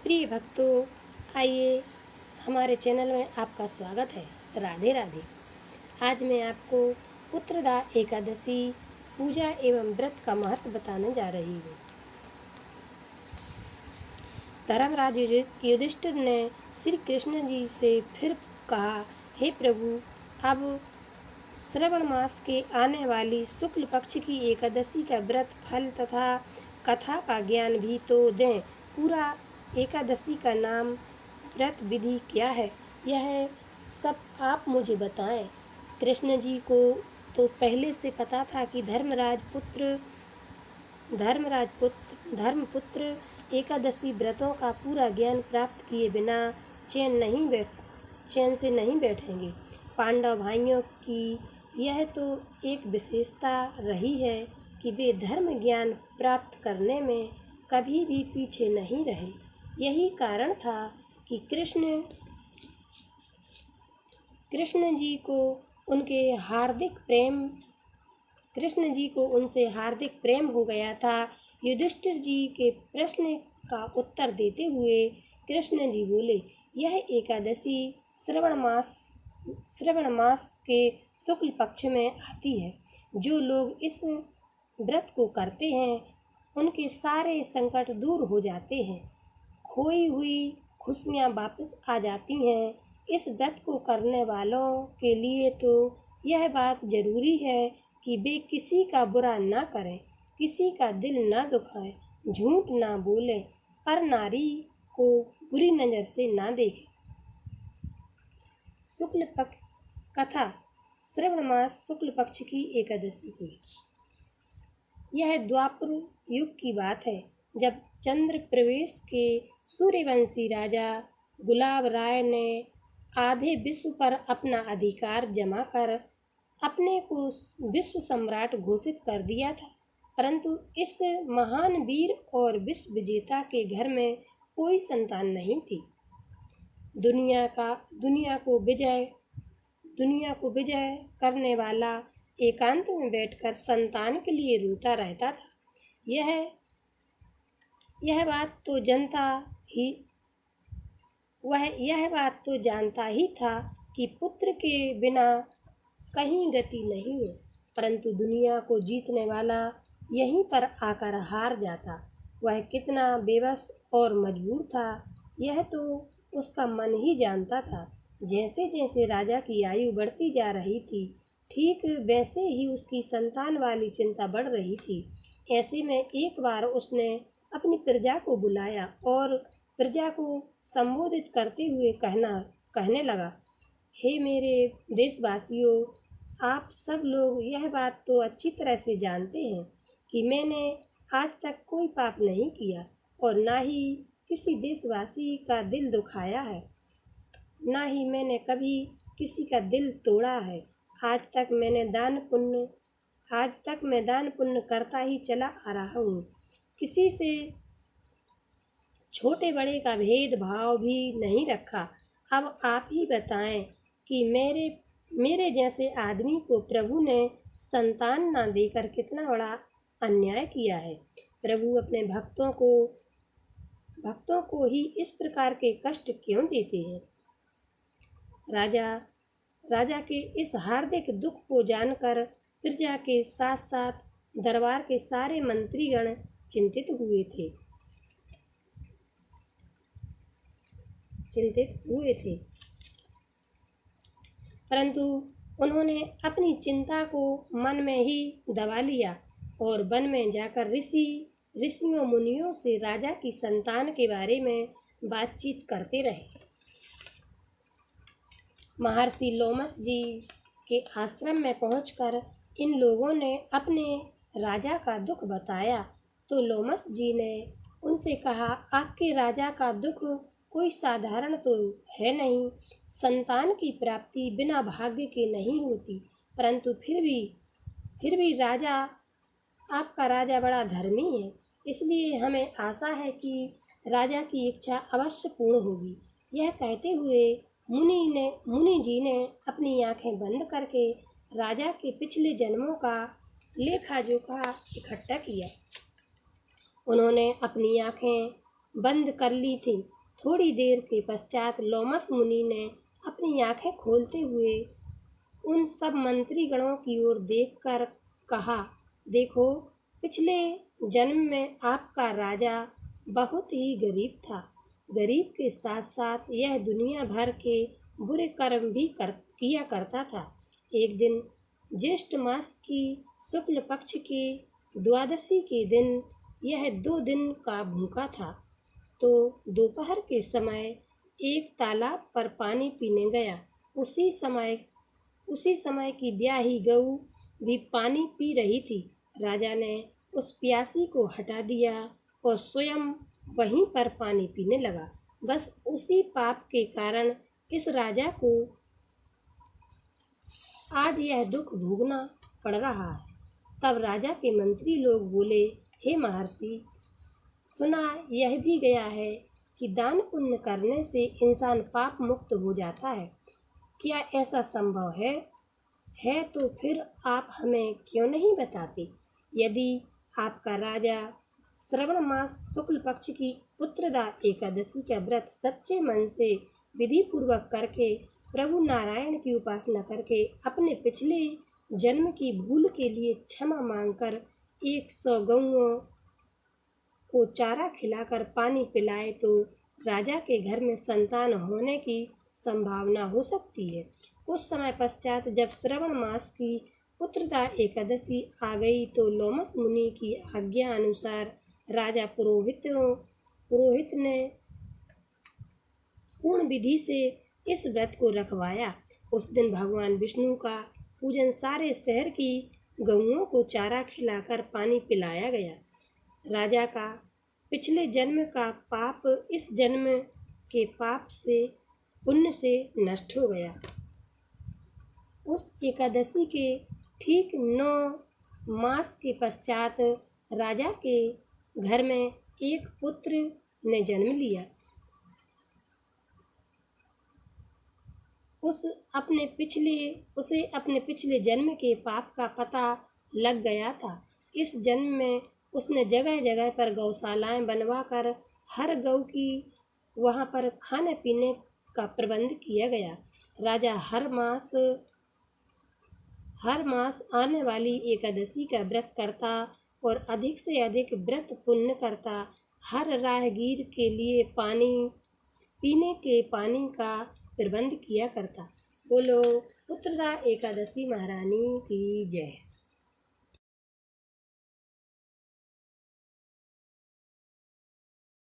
प्रिय भक्तों, आइए हमारे चैनल में आपका स्वागत है। राधे राधे। आज मैं आपको पुत्रदा एकादशी पूजा एवं व्रत का महत्व बताने जा रही हूँ। धर्मराज युधिष्ठिर ने श्री कृष्ण जी से फिर कहा, हे प्रभु, अब श्रवण मास के आने वाली शुक्ल पक्ष की एकादशी का व्रत फल तथा कथा का ज्ञान भी तो दें। पूरा एकादशी का नाम, व्रत विधि क्या है, यह सब आप मुझे बताएं। कृष्ण जी को तो पहले से पता था कि धर्मपुत्र एकादशी व्रतों का पूरा ज्ञान प्राप्त किए बिना चैन से नहीं बैठेंगे। पांडव भाइयों की यह तो एक विशेषता रही है कि वे धर्म ज्ञान प्राप्त करने में कभी भी पीछे नहीं रहे। यही कारण था कि कृष्ण जी को उनसे हार्दिक प्रेम हो गया था। युधिष्ठिर जी के प्रश्न का उत्तर देते हुए कृष्ण जी बोले, यह एकादशी श्रवण मास के शुक्ल पक्ष में आती है। जो लोग इस व्रत को करते हैं उनके सारे संकट दूर हो जाते हैं, खोई हुई खुशियाँ वापस आ जाती हैं। इस व्रत को करने वालों के लिए तो यह बात जरूरी है कि वे किसी का बुरा ना करें, किसी का दिल ना दुखाएं, झूठ ना बोलें, पर नारी को बुरी नज़र से ना देखें। शुक्ल पक्ष कथा, श्रवण मास शुक्ल पक्ष की एकादशी हुई। यह द्वापर युग की बात है, जब चंद्र प्रवेश के सूर्यवंशी राजा गुलाब राय ने आधे विश्व पर अपना अधिकार जमा कर अपने को विश्व सम्राट घोषित कर दिया था। परंतु इस महान वीर और विश्व विजेता के घर में कोई संतान नहीं थी। दुनिया को विजय करने वाला एकांत में बैठकर संतान के लिए रोता रहता था। यह बात तो जानता ही था कि पुत्र के बिना कहीं गति नहीं है, परंतु दुनिया को जीतने वाला यहीं पर आकर हार जाता। वह कितना बेबस और मजबूर था, यह तो उसका मन ही जानता था। जैसे जैसे राजा की आयु बढ़ती जा रही थी, ठीक वैसे ही उसकी संतान वाली चिंता बढ़ रही थी। ऐसे में एक बार उसने अपनी प्रजा को बुलाया और प्रजा को संबोधित करते हुए कहने लगा, हे मेरे देशवासियों, आप सब लोग यह बात तो अच्छी तरह से जानते हैं कि मैंने आज तक कोई पाप नहीं किया और ना ही किसी देशवासी का दिल दुखाया है, ना ही मैंने कभी किसी का दिल तोड़ा है। आज तक मैं दान पुण्य करता ही चला आ रहा हूँ। किसी से छोटे बड़े का भेदभाव भी नहीं रखा। अब आप ही बताएं कि मेरे जैसे आदमी को प्रभु ने संतान ना देकर कितना बड़ा अन्याय किया है। प्रभु अपने भक्तों को ही इस प्रकार के कष्ट क्यों देते हैं। राजा के इस हार्दिक दुख को जानकर प्रजा के साथ साथ दरबार के सारे मंत्रीगण चिंतित हुए थे, परंतु उन्होंने अपनी चिंता को मन में ही दबा लिया और वन में जाकर ऋषियों मुनियों से राजा की संतान के बारे में बातचीत करते रहे। महर्षि लोमस जी के आश्रम में पहुंचकर इन लोगों ने अपने राजा का दुख बताया तो लोमस जी ने उनसे कहा, आपके राजा का दुख कोई साधारण तो है नहीं। संतान की प्राप्ति बिना भाग्य के नहीं होती, परंतु फिर भी आपका राजा बड़ा धर्मी है, इसलिए हमें आशा है कि राजा की इच्छा अवश्य पूर्ण होगी। यह कहते हुए मुनि जी ने अपनी आंखें बंद करके राजा के पिछले जन्मों का लेखा जोखा इकट्ठा किया। उन्होंने अपनी आंखें बंद कर ली थी। थोड़ी देर के पश्चात लोमस मुनि ने अपनी आंखें खोलते हुए उन सब मंत्रीगणों की ओर देखकर कहा, देखो, पिछले जन्म में आपका राजा बहुत ही गरीब था। गरीब के साथ साथ यह दुनिया भर के बुरे कर्म भी किया करता था। एक दिन ज्येष्ठ मास की शुक्ल पक्ष के द्वादशी के दिन यह 2 दिन का भूखा था, तो दोपहर के समय एक तालाब पर पानी पीने गया। उसी समय की ब्याही गऊ भी पानी पी रही थी। राजा ने उस प्यासी को हटा दिया और स्वयं वहीं पर पानी पीने लगा। बस उसी पाप के कारण इस राजा को आज यह दुख भोगना पड़ रहा है। तब राजा के मंत्री लोग बोले, हे महर्षि, सुना यह भी गया है कि दान पुण्य करने से इंसान पाप मुक्त हो जाता है। क्या ऐसा संभव है? तो फिर आप हमें क्यों नहीं बताते? यदि आपका राजा श्रवण मास शुक्ल पक्ष की पुत्रदा एकादशी का व्रत सच्चे मन से विधि पूर्वक करके प्रभु नारायण की उपासना करके अपने पिछले जन्म की भूल के लिए क्षमा मांगकर 100 गौओं को चारा खिलाकर पानी पिलाए तो राजा के घर में संतान होने की संभावना हो सकती है। कुछ समय पश्चात जब श्रवण मास की पुत्रदा एकादशी आ गई तो लोमस मुनि की आज्ञा अनुसार राजा पुरोहित ने पूर्ण विधि से इस व्रत को रखवाया। उस दिन भगवान विष्णु का पूजन सारे शहर की गौओं को चारा खिलाकर पानी पिलाया गया। राजा का पिछले जन्म का पाप इस जन्म के पाप से पुण्य से नष्ट हो गया। उस एकादशी के ठीक 9 मास के पश्चात राजा के घर में एक पुत्र ने जन्म लिया। उसे अपने पिछले जन्म के पाप का पता लग गया था। इस जन्म में उसने जगह जगह पर गौशालाएं बनवाकर हर गौ की वहां पर खाने पीने का प्रबंध किया गया। राजा हर मास आने वाली एकादशी का व्रत करता और अधिक से अधिक व्रत पुण्य करता। हर राहगीर के लिए पीने के पानी का प्रबंध किया करता। बोलो पुत्रदा एकादशी महारानी की जय।